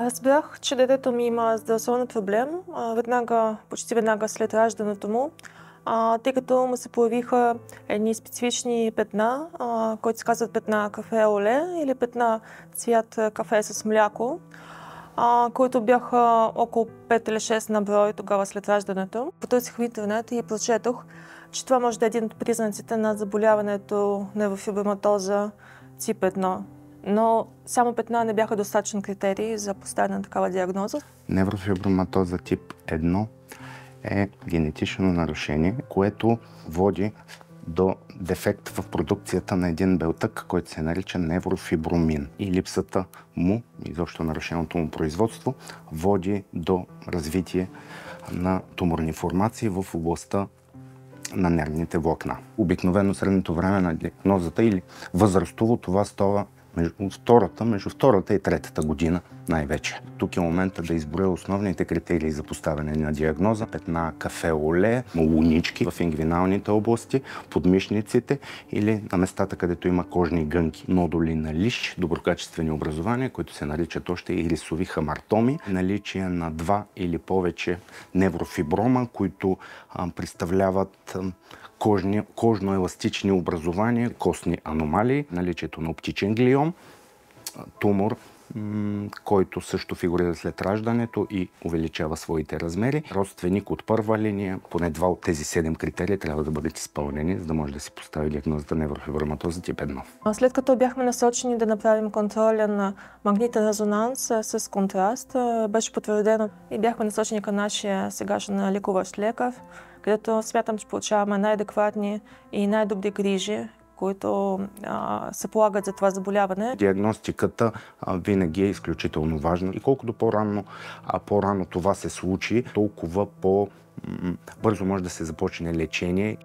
Разбрах, че детето ми има здравословен проблем почти веднага след раждането му, тъй като му се появиха едни специфични петна, които се казват петна кафе оле или петна цвят кафе с мляко, които бяха около 5 или 6 на брой тогава след раждането. Потърсих в интернет и прочетох, че това може да е един от признаците на заболяването неврофиброматоза тип 1. Но само петна не бяха достатъчен критерии за поставяне на такава диагноза. Неврофиброматоза тип 1 е генетично нарушение, което води до дефект в продукцията на един белтък, който се нарича неврофибромин. И липсата му, изобщо нарушеното му производство, води до развитие на туморни формации в областта на нервните влакна. Обикновено средното време на диагнозата или възрастово това става между втората и третата година най-вече. Тук е момента да изброя основните критерии за поставяне на диагноза. Петна кафе оле, лунички в ингвиналните области, подмишниците или на местата, където има кожни гънки. Нодули на лиш, доброкачествени образования, които се наричат още и рисови хамартоми. Наличие на 2 или повече неврофиброма, които представляват кожно-еластични образования, костни аномалии, наличието на оптичен глиом, тумор, който също фигурира след раждането и увеличава своите размери. Родственик от първа линия, поне 2 от тези 7 критерия трябва да бъдат изпълнени, за да може да се постави диагнозата неврофиброматоза тип 1. След като бяхме насочени да направим контролен магнитен резонанс с контраст, беше потвърдено и бяхме насочени към нашия сегашен лекуващ лекар, където смятам, че получаваме най-адекватни и най-добри грижи, които се полагат за това заболяване. Диагностиката винаги е изключително важна и колкото по-рано това се случи, толкова по-бързо може да се започне лечение.